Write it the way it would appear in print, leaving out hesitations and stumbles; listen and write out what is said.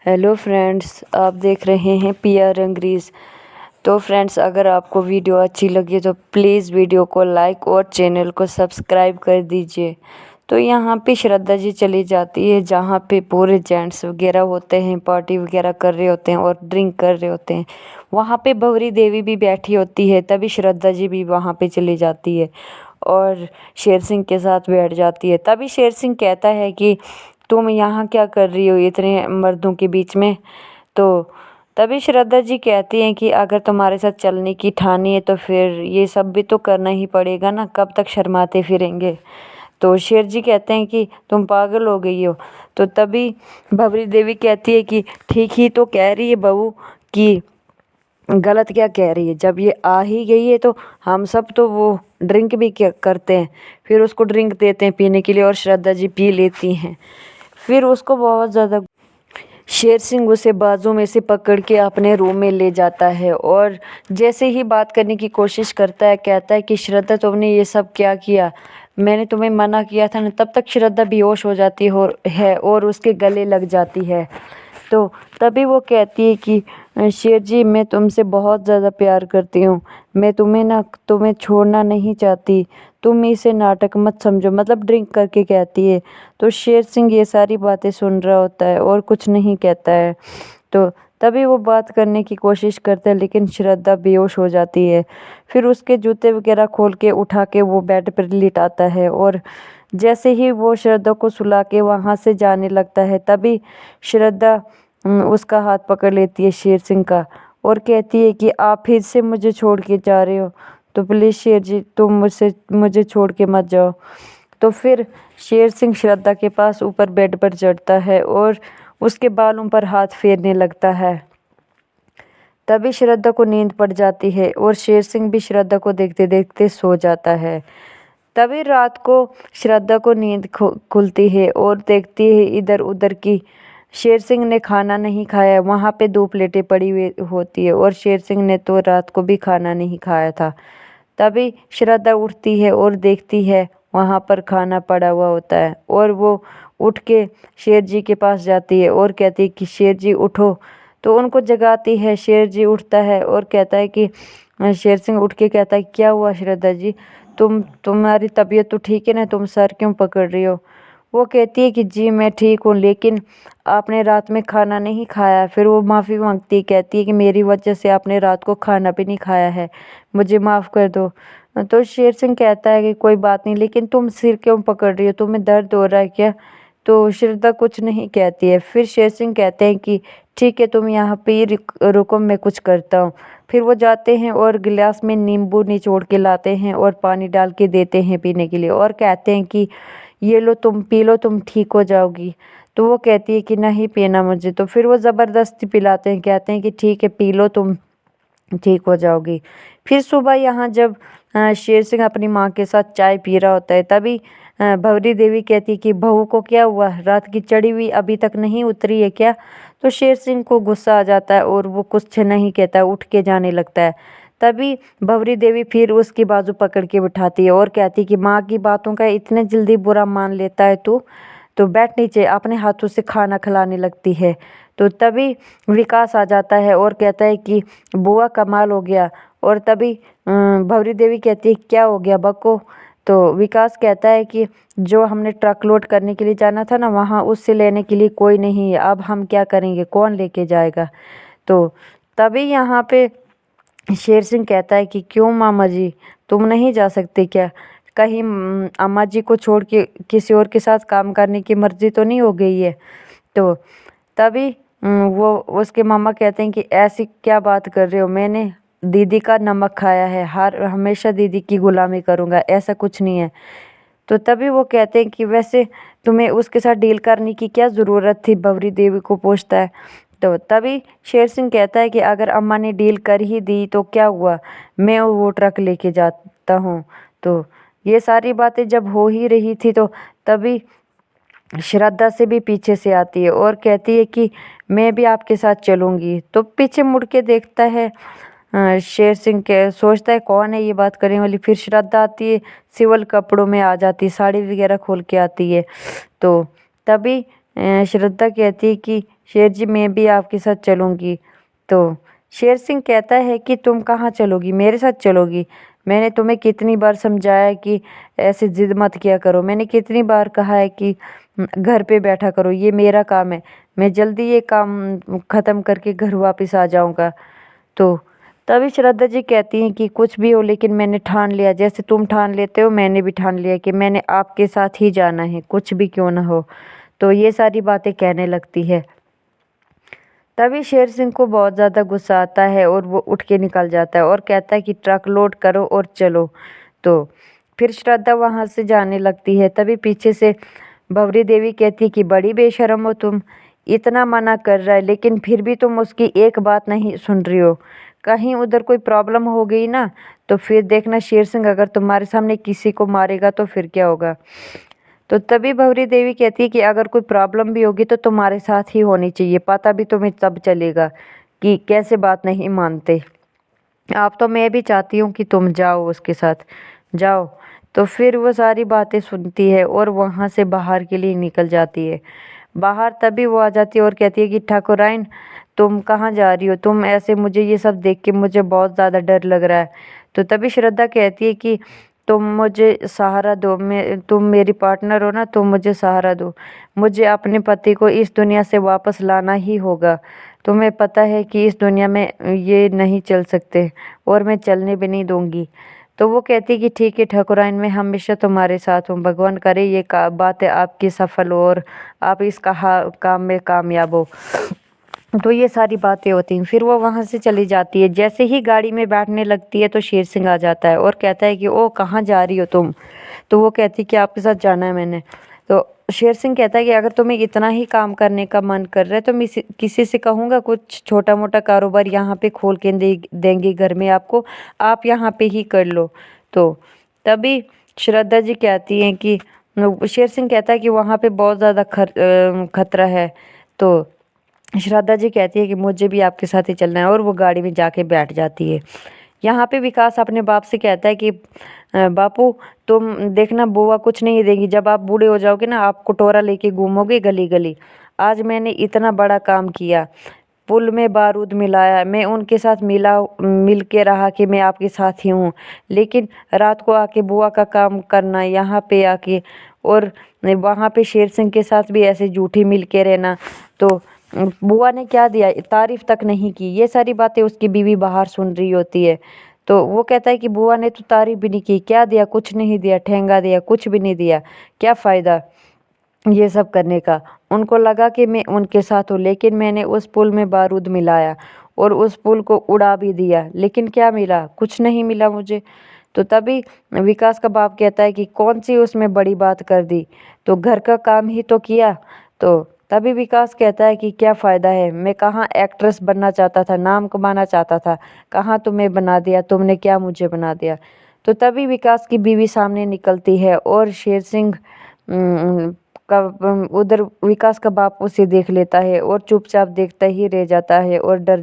Hello friends, आप देख रहे हैं PR अंग्रेज़। तो फ्रेंड्स, अगर आपको वीडियो अच्छी लगी तो प्लीज़ वीडियो को लाइक और चैनल को सब्सक्राइब कर दीजिए। तो यहाँ पे श्रद्धा जी चली जाती है जहाँ पे पूरे जेंट्स वगैरह होते हैं, पार्टी वगैरह कर रहे होते हैं और ड्रिंक कर रहे होते हैं। वहाँ पे भंवरी देवी भी बैठी होती है, तभी श्रद्धा जी भी वहाँ पे चली जाती है और शेर सिंह के साथ बैठ जाती है। तभी शेर सिंह कहता है कि तुम यहाँ क्या कर रही हो इतने मर्दों के बीच में। तो तभी श्रद्धा जी कहती हैं कि अगर तुम्हारे साथ चलने की ठानी है तो फिर ये सब भी तो करना ही पड़ेगा ना, कब तक शर्माते फिरेंगे। तो शेर जी कहते हैं कि तुम पागल हो गई हो। तो तभी भंवरी देवी कहती है कि ठीक ही तो कह रही है बहू, कि गलत क्या कह रही है। जब ये आ ही गई है तो हम सब तो वो ड्रिंक भी क्या करते हैं, फिर उसको ड्रिंक देते हैं पीने के लिए और श्रद्धा जी पी लेती हैं। फिर उसको बहुत ज़्यादा शेर सिंह उसे बाजू में से पकड़ के अपने रूम में ले जाता है और जैसे ही बात करने की कोशिश करता है, कहता है कि श्रद्धा तुमने ये सब क्या किया, मैंने तुम्हें मना किया था ना। तब तक श्रद्धा बेहोश हो जाती है और उसके गले लग जाती है। तो तभी वो कहती है कि शेर जी, मैं तुमसे बहुत ज़्यादा प्यार करती हूँ, मैं तुम्हें छोड़ना नहीं चाहती, तुम इसे नाटक मत समझो, मतलब ड्रिंक करके कहती है। तो शेर सिंह ये सारी बातें सुन रहा होता है और कुछ नहीं कहता है। तो तभी वो बात करने की कोशिश करता है लेकिन श्रद्धा बेहोश हो जाती है। फिर उसके जूते वगैरह खोल के उठा के वो बेड पर लिटाता है और जैसे ही वो श्रद्धा को सुला के वहाँ से जाने लगता है, तभी श्रद्धा उसका हाथ पकड़ लेती है शेर सिंह का और कहती है कि आप फिर से मुझे छोड़ के जा रहे हो, तो प्लीज़ शेर जी तुम मुझे छोड़ के मत जाओ। तो फिर शेर सिंह श्रद्धा के पास ऊपर बेड पर चढ़ता है और उसके बालों पर हाथ फेरने लगता है। तभी श्रद्धा को नींद पड़ जाती है और शेर सिंह भी श्रद्धा को देखते देखते सो जाता है। तभी रात को श्रद्धा को नींद खुलती है और देखती है इधर उधर की शेर सिंह ने खाना नहीं खाया। वहाँ पे 2 प्लेटें पड़ी हुई होती है और शेर सिंह ने तो रात को भी खाना नहीं खाया था। तभी श्रद्धा उठती है और देखती है वहाँ पर खाना पड़ा हुआ होता है और वो उठ के शेर जी के पास जाती है और कहती है कि शेर जी उठो। तो उनको जगाती है। शेर जी उठता है और कहता है कि शेर सिंह उठ के कहता है, क्या हुआ श्रद्धा जी, तुम्हारी तबीयत तो ठीक है ना, तुम सर क्यों पकड़ रही हो। वो कहती है कि जी मैं ठीक हूँ, लेकिन आपने रात में खाना नहीं खाया। फिर वो माफ़ी मांगती है, कहती है कि मेरी वजह से आपने रात को खाना भी नहीं खाया है, मुझे माफ़ कर दो। तो शेर सिंह कहता है कि कोई बात नहीं, लेकिन तुम सिर क्यों पकड़ रही हो, तुम्हें दर्द हो रहा है क्या। तो श्रद्धा कुछ नहीं कहती है। फिर शेर सिंह कहते हैं कि ठीक है, तुम यहाँ पे ही रुको, मैं कुछ करता हूँ। फिर वो जाते हैं और गिलास में नींबू निचोड़ के लाते हैं और पानी डाल के देते हैं पीने के लिए और कहते हैं कि ये लो तुम पी लो, तुम ठीक हो जाओगी। तो वो कहती है कि नहीं पीना मुझे। तो फिर वो ज़बरदस्ती पिलाते हैं, कहते हैं कि ठीक है पी लो, तुम ठीक हो जाओगी। फिर सुबह यहाँ जब शेर सिंह अपनी माँ के साथ चाय पी रहा होता है, तभी भंवरी देवी कहती है कि बहू को क्या हुआ, रात की चढ़ी हुई अभी तक नहीं उतरी है क्या। तो शेर सिंह को गुस्सा आ जाता है और वो कुछ नहीं कहता, उठ के जाने लगता है। तभी भंवरी देवी फिर उसकी बाजू पकड़ के बिठाती है और कहती है कि माँ की बातों का इतने जल्दी बुरा मान लेता है तू, तो बैठ नीचे, अपने हाथों से खाना खिलाने लगती है। तो तभी विकास आ जाता है और कहता है कि बुआ कमाल हो गया। और तभी भंवरी देवी कहती है क्या हो गया बको। तो विकास कहता है कि जो हमने ट्रक लोड करने के लिए जाना था ना, वहाँ उससे लेने के लिए कोई नहीं है, अब हम क्या करेंगे, कौन लेके जाएगा। तो तभी यहाँ पे शेर सिंह कहता है कि क्यों मामा जी, तुम नहीं जा सकते क्या, कहीं अम्मा जी को छोड़ के किसी और के साथ काम करने की मर्जी तो नहीं हो गई है। तो तभी वो उसके मामा कहते हैं कि ऐसी क्या बात कर रहे हो, मैंने दीदी का नमक खाया है, हर हमेशा दीदी की गुलामी करूँगा, ऐसा कुछ नहीं है। तो तभी वो कहते हैं कि वैसे तुम्हें उसके साथ डील करने की क्या ज़रूरत थी, भंवरी देवी को पूछता है। तो तभी शेर सिंह कहता है कि अगर अम्मा ने डील कर ही दी तो क्या हुआ, मैं वो ट्रक लेके जाता हूँ। तो ये सारी बातें जब हो ही रही थी, तो तभी श्रद्धा से भी पीछे से आती है और कहती है कि मैं भी आपके साथ चलूँगी। तो पीछे मुड़ के देखता है शेर सिंह, के सोचता है कौन है ये बात करने वाली। फिर श्रद्धा आती है, सिविल कपड़ों में आ जाती है, साड़ी वगैरह खोल के आती है। तो तभी श्रद्धा कहती है कि शेर जी मैं भी आपके साथ चलूँगी। तो शेर सिंह कहता है कि तुम कहाँ चलोगी, मेरे साथ चलोगी? मैंने तुम्हें कितनी बार समझाया है कि ऐसे ज़िद मत किया करो। मैंने कितनी बार कहा है कि घर पे बैठा करो, ये मेरा काम है। मैं जल्दी ये काम ख़त्म करके घर वापस आ जाऊँगा। तो तभी श्रद्धा जी कहती हैं कि कुछ भी हो लेकिन मैंने ठान लिया, जैसे तुम ठान लेते हो मैंने भी ठान लिया कि मैंने आपके साथ ही जाना है, कुछ भी क्यों ना हो। तो ये सारी बातें कहने लगती है। तभी शेर सिंह को बहुत ज़्यादा गुस्सा आता है और वो उठ के निकल जाता है और कहता है कि ट्रक लोड करो और चलो। तो फिर श्रद्धा वहाँ से जाने लगती है। तभी पीछे से भंवरी देवी कहती है कि बड़ी बेशर्म हो तुम, इतना मना कर रहा है लेकिन फिर भी तुम उसकी एक बात नहीं सुन रही हो। कहीं उधर कोई प्रॉब्लम हो गई ना तो फिर देखना शेर सिंह अगर तुम्हारे सामने किसी को मारेगा तो फिर क्या होगा। तो तभी भंवरी देवी कहती है कि अगर कोई प्रॉब्लम भी होगी तो तुम्हारे साथ ही होनी चाहिए, पता भी तुम्हें तब चलेगा कि कैसे बात नहीं मानते आप। तो मैं भी चाहती हूँ कि तुम जाओ उसके साथ, जाओ। तो फिर वो सारी बातें सुनती है और वहाँ से बाहर के लिए निकल जाती है। बाहर तभी वो आ जाती है और कहती है कि ठाकुराइन तुम कहाँ जा रही हो, तुम ऐसे, मुझे ये सब देख के मुझे बहुत ज़्यादा डर लग रहा है। तो तभी श्रद्धा कहती है कि तुम मुझे सहारा दो, तुम मेरी पार्टनर हो ना, तुम मुझे सहारा दो। मुझे अपने पति को इस दुनिया से वापस लाना ही होगा। तुम्हें पता है कि इस दुनिया में ये नहीं चल सकते और मैं चलने भी नहीं दूंगी। तो वो कहती कि ठीक है ठाकुराइन, मैं हमेशा तुम्हारे साथ हूँ, भगवान करे ये बातें आपकी सफल हो और आप इस काम में कामयाब हो। तो ये सारी बातें होती हैं। फिर वो वहाँ से चली जाती है। जैसे ही गाड़ी में बैठने लगती है तो शेर सिंह आ जाता है और कहता है कि ओ कहाँ जा रही हो तुम। तो वो कहती है कि आपके साथ जाना है मैंने। तो शेर सिंह कहता है कि अगर तुम्हें इतना ही काम करने का मन कर रहा है तो मैं किसी से कहूँगा कुछ छोटा मोटा कारोबार यहाँ पे खोल के देंगे घर में आपको, आप यहाँ पे ही कर लो। तो तभी श्रद्धा जी कहती हैं कि शेर सिंह कहता है कि वहाँ पे बहुत ज़्यादा खतरा है। तो श्रद्धा जी कहती है कि मुझे भी आपके साथ ही चलना है और वो गाड़ी में जाके बैठ जाती है। यहाँ पे विकास अपने बाप से कहता है कि बापू तुम देखना बुआ कुछ नहीं देगी, जब आप बूढ़े हो जाओगे ना आप कटोरा लेके घूमोगे गली गली। आज मैंने इतना बड़ा काम किया, पुल में बारूद मिलाया, मैं उनके साथ मिल के रहा कि मैं आपके साथ ही हूँ, लेकिन रात को आके बुआ का काम करना यहाँ पे आके और वहाँ पे शेर सिंह के साथ भी ऐसे झूठी मिल के रहना। तो बुआ ने क्या दिया, तारीफ तक नहीं की। ये सारी बातें उसकी बीवी बाहर सुन रही होती है। तो वो कहता है कि बुआ ने तो तारीफ भी नहीं की, क्या दिया, कुछ नहीं दिया, ठेंगा दिया, कुछ भी नहीं दिया, क्या फ़ायदा ये सब करने का। उनको लगा कि मैं उनके साथ हूँ लेकिन मैंने उस पुल में बारूद मिलाया और उस पुल को उड़ा भी दिया, लेकिन क्या मिला, कुछ नहीं मिला मुझे। तो तभी विकास का बाप कहता है कि कौन सी उसमें बड़ी बात कर दी, तो घर का काम ही तो किया। तो तभी विकास कहता है कि क्या फ़ायदा है, मैं कहाँ एक्ट्रेस बनना चाहता था, नाम कमाना चाहता था, कहाँ तुम्हें बना दिया, तुमने क्या मुझे बना दिया। तो तभी विकास की बीवी सामने निकलती है और शेर सिंह का उधर विकास का बाप उसे देख लेता है और चुपचाप देखता ही रह जाता है और डर